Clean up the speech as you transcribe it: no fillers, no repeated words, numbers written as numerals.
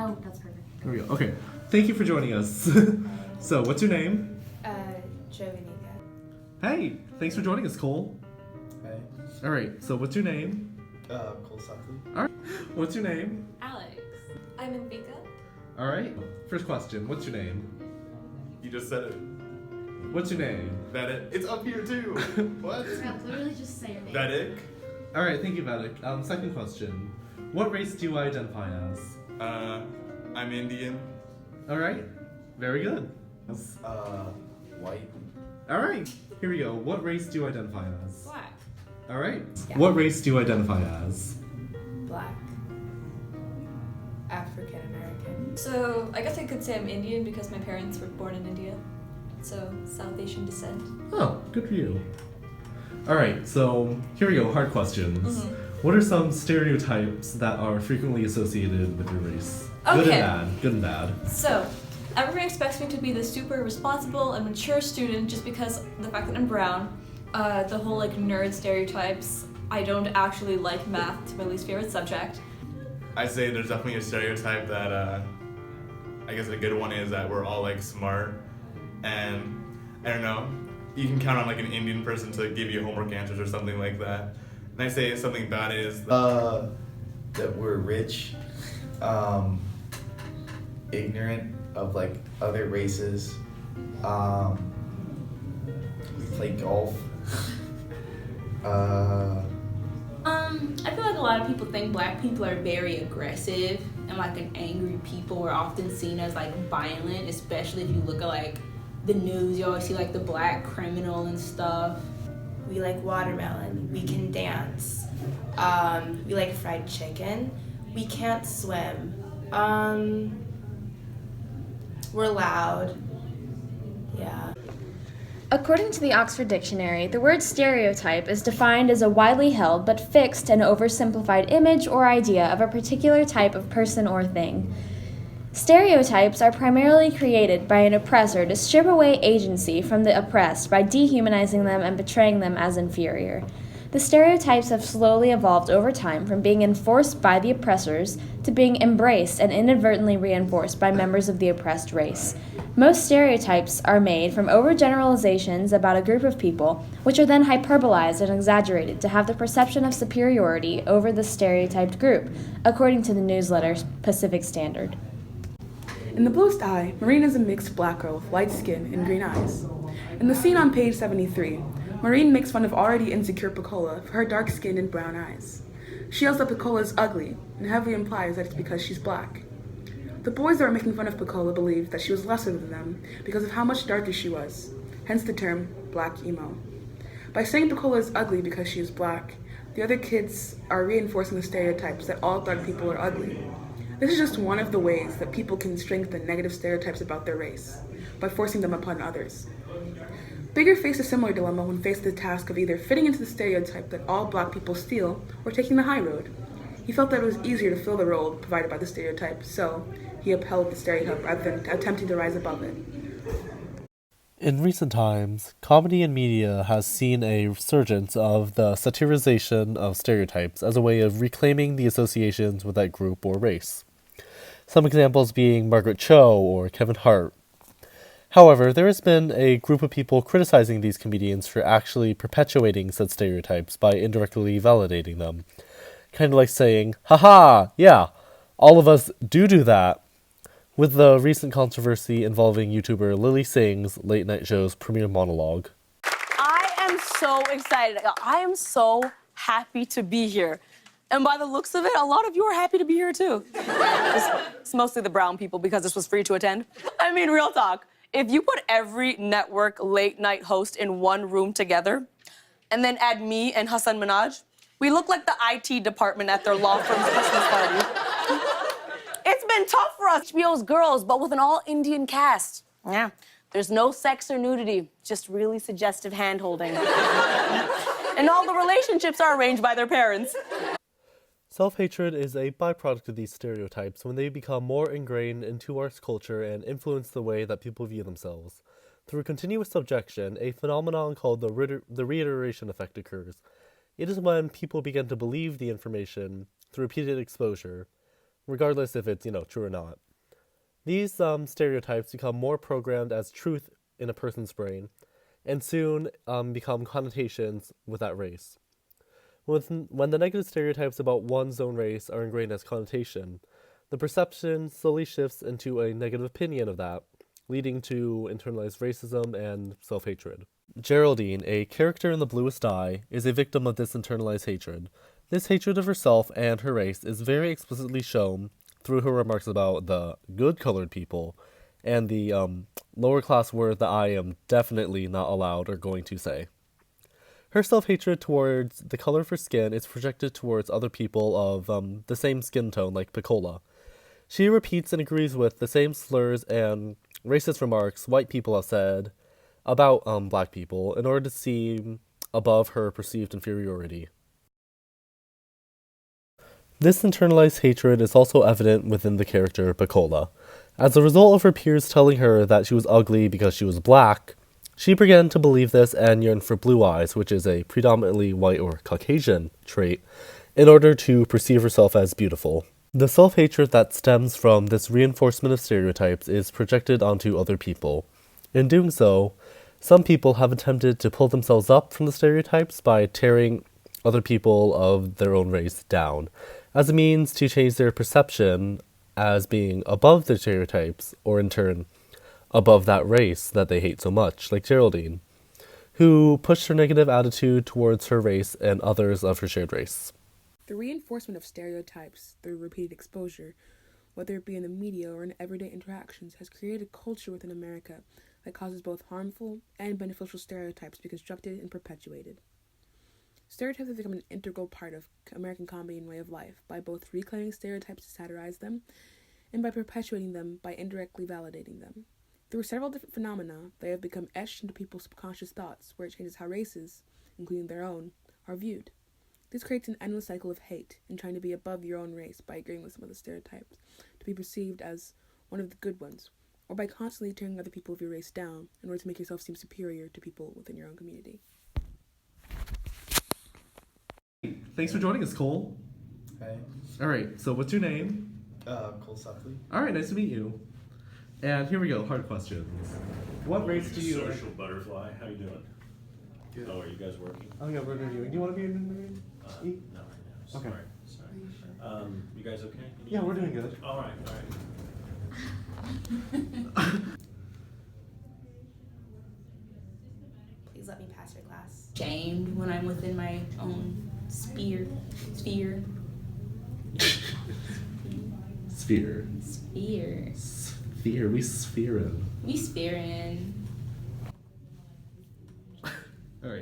Oh, that's perfect. There we go. Okay. Thank you for joining us. So, what's your name? Jovenica. Hey, thanks for joining us, Cole. Hey. All right. So, what's your name? Cole Suckley. All right. What's your name? Alex. I'm Invika. All right. First question. What's your name? You just said it. What's your name? Vedek. It's up here too. What? Yeah, literally just say your name. Vedek. All right. Thank you, Vedek. Second question. What race do you identify as? I'm Indian. All right. Very good. White. All right. Here we go. What race do you identify as? Black. All right. Yeah. What race do you identify as? Black. African American. So I guess I could say I'm Indian because my parents were born in India. So South Asian descent. Oh, good for you. All right. So here we go. Hard questions. Mhm. What are some stereotypes that are frequently associated with your race? Good Okay. and bad. Good and bad. So everyone expects me to be the super responsible and mature student just because of the fact that I'm brown. The whole like nerd stereotypes. I don't actually like math. It's my least favorite subject. I say there's definitely a stereotype that I guess a good one is that we're all like smart, and I don't know, you can count on like an Indian person to give you homework answers or something like that. And I say something bad is that we're rich, ignorant of like other races. We play golf. I feel like a lot of people think black people are very aggressive and like an angry people. We're often seen as like violent, especially if you look at like the news. You always see like the black criminal and stuff. We like watermelon. We can dance. We like fried chicken. We can't swim. We're loud. Yeah. According to the Oxford Dictionary, the word stereotype is defined as a widely held but fixed and oversimplified image or idea of a particular type of person or thing. Stereotypes are primarily created by an oppressor to strip away agency from the oppressed by dehumanizing them and portraying them as inferior. The stereotypes have slowly evolved over time from being enforced by the oppressors to being embraced and inadvertently reinforced by members of the oppressed race. Most stereotypes are made from overgeneralizations about a group of people, which are then hyperbolized and exaggerated to have the perception of superiority over the stereotyped group, according to the newsletter Pacific Standard. In The Blue Sky, Maureen is a mixed black girl with light skin and green eyes. In the scene on page 73, Maureen makes fun of already insecure Pecola for her dark skin and brown eyes. She yells that Pecola is ugly and heavily implies that it's because she's black. The boys that were making fun of Pecola believed that she was lesser than them because of how much darker she was, hence the term black emo. By saying Pecola is ugly because she is black, the other kids are reinforcing the stereotypes that all dark people are ugly. This is just one of the ways that people can strengthen negative stereotypes about their race, by forcing them upon others. Bigger faced a similar dilemma when faced with the task of either fitting into the stereotype that all black people steal or taking the high road. He felt that it was easier to fill the role provided by the stereotype, so he upheld the stereotype rather than attempting to rise above it. In recent times, comedy and media has seen a resurgence of the satirization of stereotypes as a way of reclaiming the associations with that group or race. Some examples being Margaret Cho or Kevin Hart. However, there has been a group of people criticizing these comedians for actually perpetuating said stereotypes by indirectly validating them. Kind of like saying, haha, yeah, all of us do that, with the recent controversy involving YouTuber Lily Singh's late night show's premiere monologue. I am so excited. I am so happy to be here. And by the looks of it, a lot of you are happy to be here too. It's mostly the brown people because this was free to attend. I mean, real talk. If you put every network late night host in one room together and then add me and Hassan Minaj, we look like the IT department at their law firm's Christmas party. It's been tough for us. HBO's Girls, but with an all-Indian cast. Yeah, there's no sex or nudity, just really suggestive hand-holding. And all the relationships are arranged by their parents. Self-hatred is a byproduct of these stereotypes when they become more ingrained into our culture and influence the way that people view themselves. Through continuous subjection, a phenomenon called the reiteration effect occurs. It is when people begin to believe the information through repeated exposure. regardless if it's, true or not. These stereotypes become more programmed as truth in a person's brain, and soon become connotations with that race. When the negative stereotypes about one's own race are ingrained as connotation, the perception slowly shifts into a negative opinion of that, leading to internalized racism and self-hatred. Geraldine, a character in The Bluest Eye, is a victim of this internalized hatred. This hatred of herself and her race is very explicitly shown through her remarks about the good colored people and the lower class word that I am definitely not allowed or going to say. Her self-hatred towards the color of her skin is projected towards other people of the same skin tone, like Pecola. She repeats and agrees with the same slurs and racist remarks white people have said about black people in order to seem above her perceived inferiority. This internalized hatred is also evident within the character Pecola. As a result of her peers telling her that she was ugly because she was black, she began to believe this and yearn for blue eyes, which is a predominantly white or Caucasian trait, in order to perceive herself as beautiful. The self-hatred that stems from this reinforcement of stereotypes is projected onto other people. In doing so, some people have attempted to pull themselves up from the stereotypes by tearing other people of their own race down, as a means to change their perception as being above the stereotypes, or in turn, above that race that they hate so much, like Geraldine, who pushed her negative attitude towards her race and others of her shared race. The reinforcement of stereotypes through repeated exposure, whether it be in the media or in everyday interactions, has created a culture within America that causes both harmful and beneficial stereotypes to be constructed and perpetuated. Stereotypes have become an integral part of American comedy and way of life by both reclaiming stereotypes to satirize them and by perpetuating them by indirectly validating them. Through several different phenomena, they have become etched into people's subconscious thoughts, where it changes how races, including their own, are viewed. This creates an endless cycle of hate and trying to be above your own race by agreeing with some of the stereotypes to be perceived as one of the good ones, or by constantly tearing other people of your race down in order to make yourself seem superior to people within your own community. Thanks for joining us, Cole. Hey. All right, so what's your name? Cole Supley. All right, nice to meet you. And here we go, hard questions. What race do you... Social butterfly, how you doing? Good. Oh, are you guys working? Oh yeah, we're interviewing. Do you want to be interviewed? Not right now, Okay. sorry. You guys okay? Yeah, we're doing good. All right. Please let me pass your class. Shamed when I'm within my own sphere. Sphere. Sphere. Sphere. We spherein. We spearing. All right.